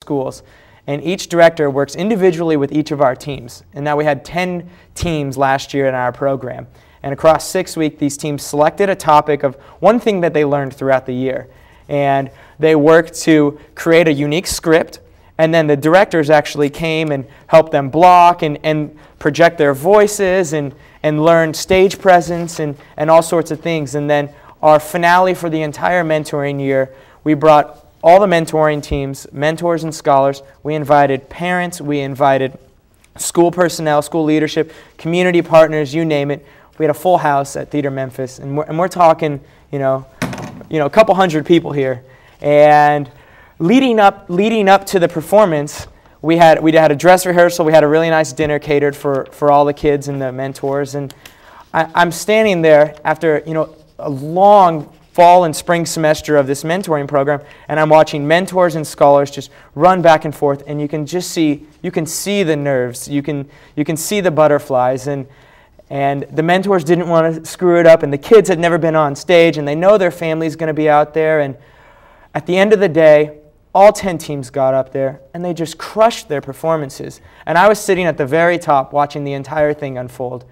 schools, and each director works individually with each of our teams. And now we had 10 teams last year in our program. And across 6 weeks, these teams selected a topic of one thing that they learned throughout the year. And they worked to create a unique script, and then the directors actually came and helped them block and project their voices and learn stage presence and all sorts of things. And then our finale for the entire mentoring year, we brought all the mentoring teams, mentors and scholars. We invited parents, we invited school personnel, school leadership, community partners, you name it. We had a full house at Theater Memphis, and we're talking, a couple hundred people here. And leading up to the performance, we had a dress rehearsal. We had a really nice dinner catered for all the kids and the mentors. And I'm standing there after a long fall and spring semester of this mentoring program, and I'm watching mentors and scholars just run back and forth, and you can see the nerves, you can see the butterflies, and the mentors didn't want to screw it up, and the kids had never been on stage, and they know their family's going to be out there, and at the end of the day, all 10 teams got up there, and they just crushed their performances. And I was sitting at the very top watching the entire thing unfold,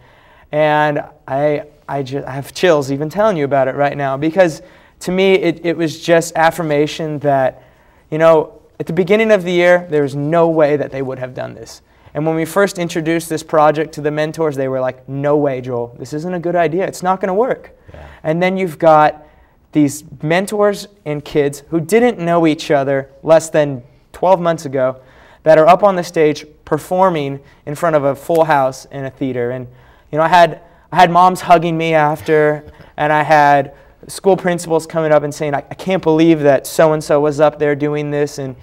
and I have chills even telling you about it right now, because to me it was just affirmation that, at the beginning of the year, there was no way that they would have done this. And when we first introduced this project to the mentors, they were like, no way, Joel, this isn't a good idea. It's not going to work. Yeah. And then you've got these mentors and kids who didn't know each other less than 12 months ago that are up on the stage performing in front of a full house in a theater. And I had moms hugging me after, and I had school principals coming up and saying, I can't believe that so-and-so was up there doing this. And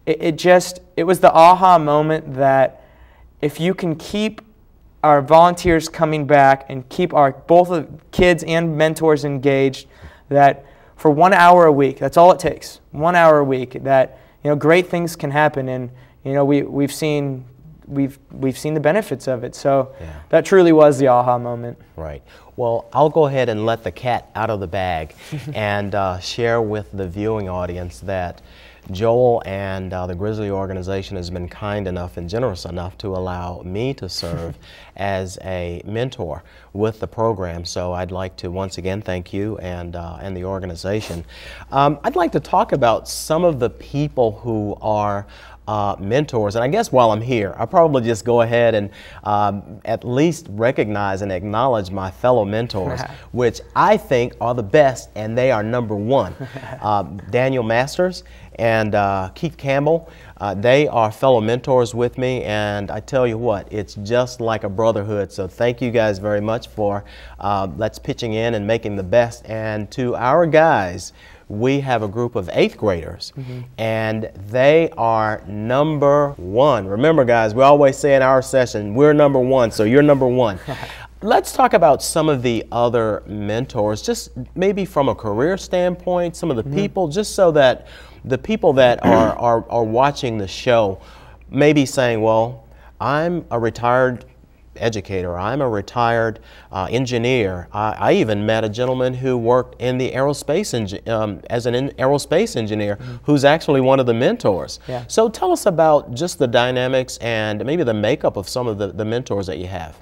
it was the aha moment that if you can keep our volunteers coming back and keep both the kids and mentors engaged, that for 1 hour a week, that's all it takes, 1 hour a week, that great things can happen, and we've seen the benefits of it. So yeah. That truly was the aha moment. Right. Well, I'll go ahead and let the cat out of the bag and share with the viewing audience that Joel and the Grizzly organization has been kind enough and generous enough to allow me to serve as a mentor with the program. So I'd like to once again thank you and the organization. I'd like to talk about some of the people who are mentors, and I guess while I'm here, I'll probably just go ahead and at least recognize and acknowledge my fellow mentors, which I think are the best, and they are number one. Daniel Masters and Keith Campbell, they are fellow mentors with me, and I tell you what, it's just like a brotherhood. So thank you guys very much for let's pitching in and making the best. And to our guys, we have a group of 8th graders, and they are number one. Remember, guys, we always say in our session, we're number one, so you're number one. Let's talk about some of the other mentors, just maybe from a career standpoint, some of the people, just so that the people that are watching the show may be saying, well, I'm a retired educator, I'm a retired engineer. I even met a gentleman who worked in the aerospace as an aerospace engineer who's actually one of the mentors. Yeah. So tell us about just the dynamics and maybe the makeup of some of the mentors that you have.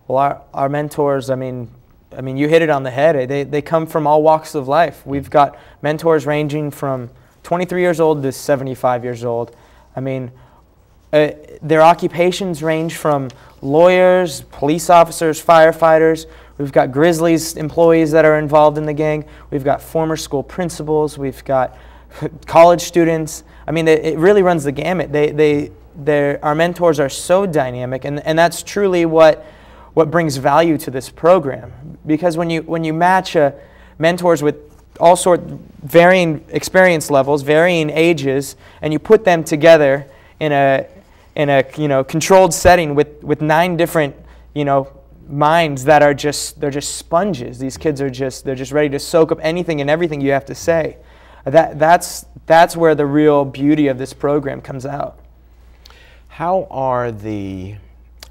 Well, our mentors, I mean, you hit it on the head. They come from all walks of life. We've got mentors ranging from 23 years old to 75 years old. I mean, their occupations range from lawyers, police officers, firefighters. We've got Grizzlies employees that are involved in the gang. We've got former school principals. We've got college students. I mean, it really runs the gamut. Our mentors are so dynamic, and that's truly what brings value to this program. Because when you match mentors with all varying experience levels, varying ages, and you put them together in a controlled setting with 9 different minds that are they're just sponges. These kids are they're just ready to soak up anything and everything you have to say. That's where the real beauty of this program comes out. How are the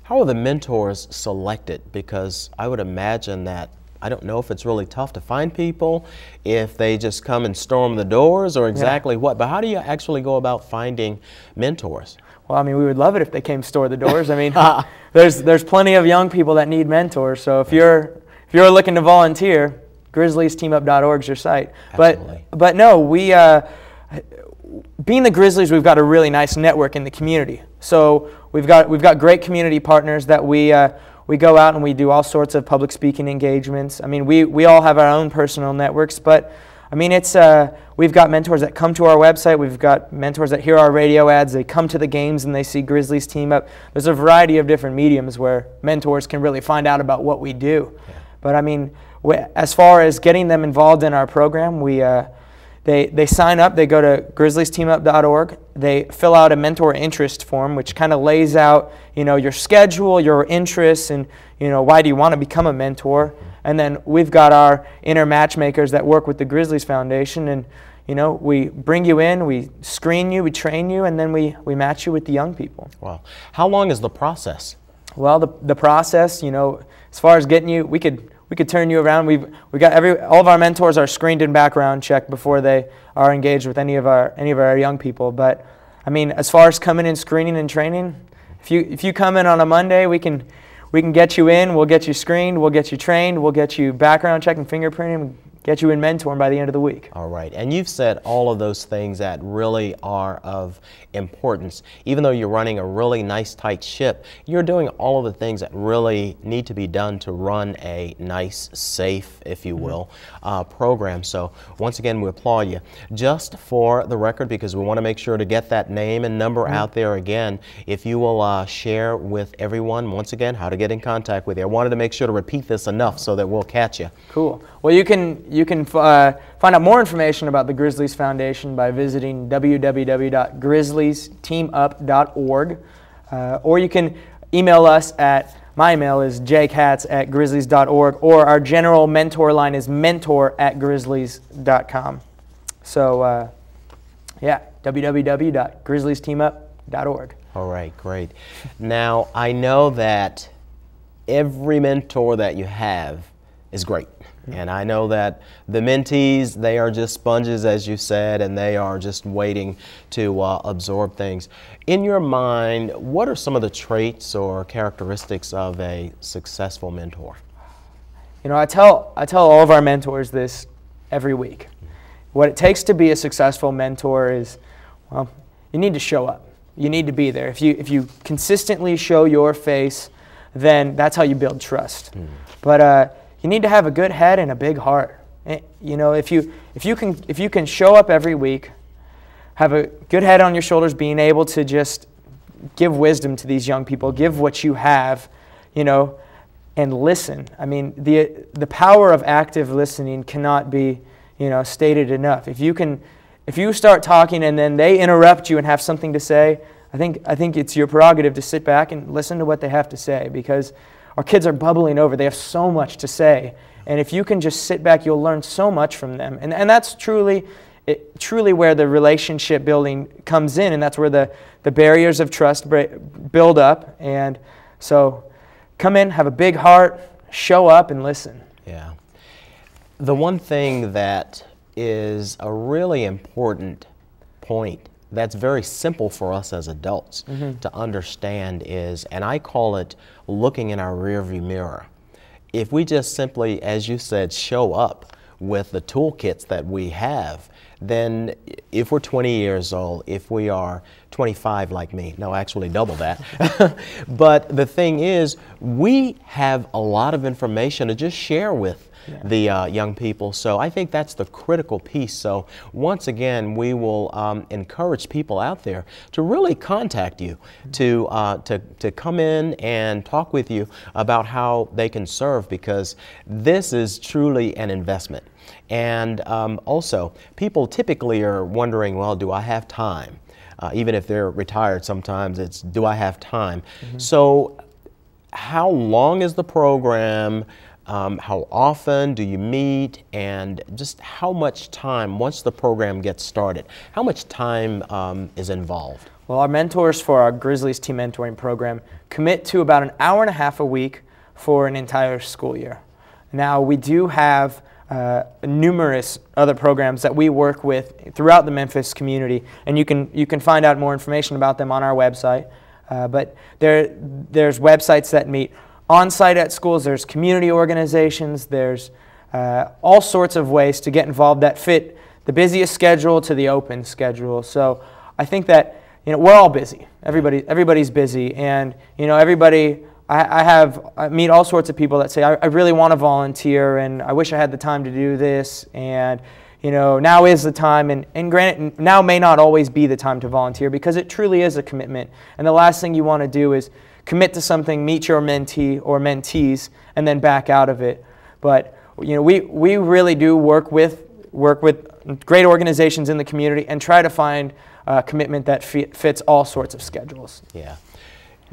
mentors selected? Because I would imagine that I don't know if it's really tough to find people, if they just come and storm the doors, or exactly what, but how do you actually go about finding mentors? Well, I mean, we would love it if they came store the doors. I mean, there's plenty of young people that need mentors, so if you're looking to volunteer, GrizzliesTeamUp.org is your site. But no, we being the Grizzlies, we've got a really nice network in the community. So we've got great community partners that we go out and we do all sorts of public speaking engagements. I mean, we all have our own personal networks, but I mean, we've got mentors that come to our website. We've got mentors that hear our radio ads. They come to the games and they see Grizzlies Team Up. There's a variety of different mediums where mentors can really find out about what we do. Yeah. But I mean, as far as getting them involved in our program, they sign up. They go to GrizzliesTeamUp.org. They fill out a mentor interest form, which kind of lays out, your schedule, your interests, and why do you want to become a mentor. And then we've got our inner matchmakers that work with the Grizzlies Foundation, and we bring you in, we screen you, we train you, and then we match you with the young people. Wow. How long is the process? Well, the process, as far as getting you, we could turn you around. We got all of our mentors are screened and background checked before they are engaged with any of our young people. But I mean, as far as coming in, screening and training, if you come in on a Monday, we can get you in. We'll get you screened. We'll get you trained. We'll get you background check and fingerprinting. Get you in mentoring by the end of the week. All right, and you've said all of those things that really are of importance. Even though you're running a really nice, tight ship, you're doing all of the things that really need to be done to run a nice, safe, if you will, program. So once again, we applaud you. Just for the record, because we want to make sure to get that name and number out there again, if you will share with everyone, once again, how to get in contact with you. I wanted to make sure to repeat this enough so that we'll catch you. Cool. Well, you can find out more information about the Grizzlies Foundation by visiting www.grizzliesteamup.org, or you can email us at, my email is jkatz@grizzlies.org, or our general mentor line is mentor@grizzlies.com. So, yeah, www.grizzliesteamup.org. All right, great. Now, I know that every mentor that you have is great. And I know that the mentees, they are just sponges, as you said, and they are just waiting to absorb things. In your mind, what are some of the traits or characteristics of a successful mentor? I tell all of our mentors this every week. What it takes to be a successful mentor is, well, you need to show up. You need to be there. If you consistently show your face, then that's how you build trust. But you need to have a good head and a big heart. If you can show up every week, have a good head on your shoulders, being able to just give wisdom to these young people, give what you have, and listen. I mean, the power of active listening cannot be, stated enough. If you start talking and then they interrupt you and have something to say, I think it's your prerogative to sit back and listen to what they have to say, because our kids are bubbling over. They have so much to say. And if you can just sit back, you'll learn so much from them. And that's truly where the relationship building comes in, and that's where the barriers of trust build up. And so come in, have a big heart, show up, and listen. Yeah. The one thing that is a really important point that's very simple for us as adults to understand is, and I call it looking in our rearview mirror. If we just simply, as you said, show up with the toolkits that we have, then if we're 20 years old, if we are 25 like me, no, actually double that, but the thing is, we have a lot of information to just share with the young people. So I think that's the critical piece. So once again, we will encourage people out there to really contact you, to come in and talk with you about how they can serve, because this is truly an investment. And also, people typically are wondering, well, do I have time? Even if they're retired, sometimes it's, do I have time? So how long is the program? How often do you meet, and just how much time, once the program gets started, how much time is involved? Well, our mentors for our Grizzlies Team Mentoring Program commit to about an hour and a half a week for an entire school year. Now, we do have numerous other programs that we work with throughout the Memphis community, and you can find out more information about them on our website. But there's websites that meet on-site at schools, there's community organizations, there's all sorts of ways to get involved that fit the busiest schedule to the open schedule. So I think that, you know, we're all busy. Everybody's busy, and you know, I meet all sorts of people that say, I really want to volunteer, and I wish I had the time to do this, and you know, now is the time, and granted, now may not always be the time to volunteer, because it truly is a commitment, and the last thing you want to do is commit to something, meet your mentee or mentees, and then back out of it. But you know, we really do work with great organizations in the community and try to find a commitment that fits all sorts of schedules. Yeah.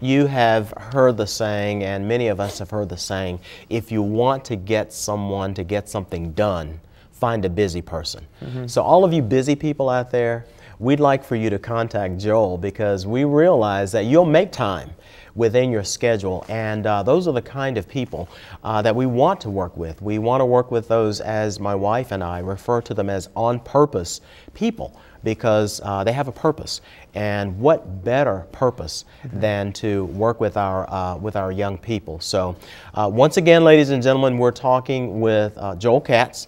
You have heard the saying, and many of us have heard the saying, if you want to get someone to get something done, find a busy person. Mm-hmm. So all of you busy people out there, we'd like for you to contact Joel, because we realize that you'll make time within your schedule, and those are the kind of people that we want to work with. We want to work with those, as my wife and I refer to them as on-purpose people, because they have a purpose. And what better purpose than to work with our young people? So once again, ladies and gentlemen, we're talking with Joel Katz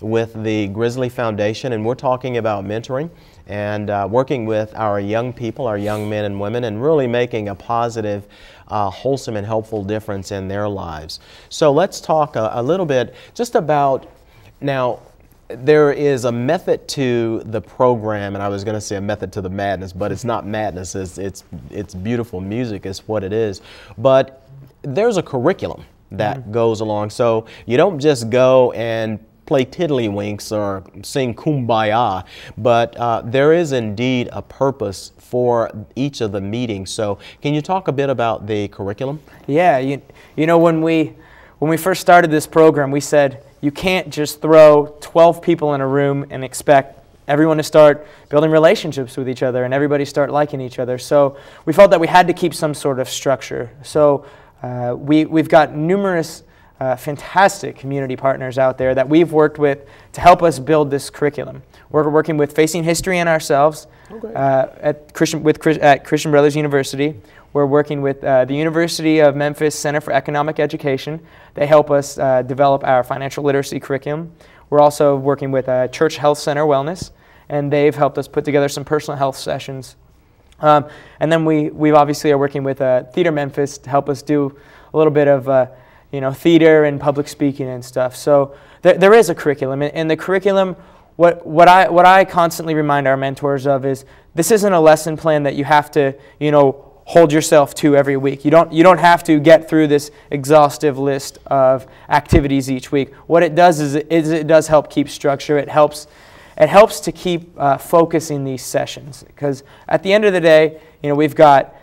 with the Grizzly Foundation, and we're talking about mentoring and working with our young people, our young men and women, and really making a positive, wholesome and helpful difference in their lives. So let's talk a little bit just about, now, there is a method to the program, and I was going to say a method to the madness, but it's not madness. It's beautiful music is what it is. But there's a curriculum that goes along. So you don't just go and play tiddlywinks or sing kumbaya, but there is indeed a purpose for each of the meetings. So can you talk a bit about the curriculum? Yeah, you know, when we first started this program, we said, you can't just throw 12 people in a room and expect everyone to start building relationships with each other and everybody start liking each other. So we felt that we had to keep some sort of structure. So we've got numerous fantastic community partners out there that we've worked with to help us build this curriculum. We're working with Facing History and ourselves at Christian Brothers University. We're working with the University of Memphis Center for Economic Education. They help us develop our financial literacy curriculum. We're also working with Church Health Center Wellness, and they've helped us put together some personal health sessions. And then we obviously are working with Theater Memphis to help us do a little bit of theater and public speaking and stuff. So there is a curriculum, and the curriculum, what I constantly remind our mentors of is, this isn't a lesson plan that you have to, hold yourself to every week. You don't have to get through this exhaustive list of activities each week. What it does is it does help keep structure. It helps to keep focusing these sessions, because at the end of the day, we've got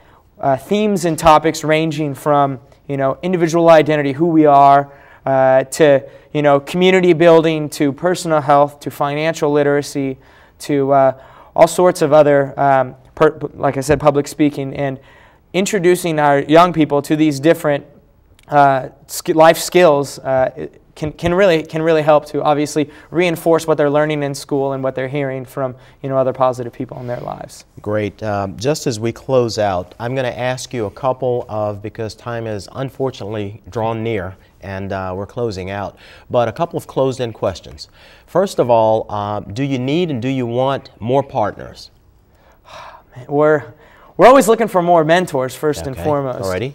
themes and topics ranging from individual identity, who we are, to community building, to personal health, to financial literacy, to all sorts of other, like I said, public speaking, and introducing our young people to these different life skills can really help to obviously reinforce what they're learning in school and what they're hearing from other positive people in their lives. Great. Just as we close out, I'm going to ask you a couple of, because time is unfortunately drawn near and we're closing out, but a couple of closed-in questions. First of all, do you need and do you want more partners? We're always looking for more mentors, first and foremost. Alrighty.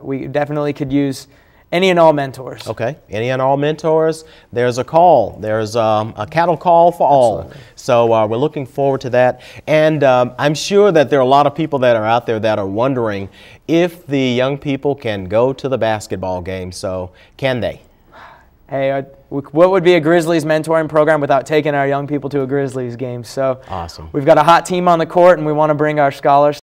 We definitely could use any and all mentors. Okay, any and all mentors. There's a call. There's a cattle call for all. Absolutely. So we're looking forward to that. And I'm sure that there are a lot of people that are out there that are wondering if the young people can go to the basketball game. So can they? Hey, what would be a Grizzlies mentoring program without taking our young people to a Grizzlies game? So awesome. We've got a hot team on the court, and we want to bring our scholars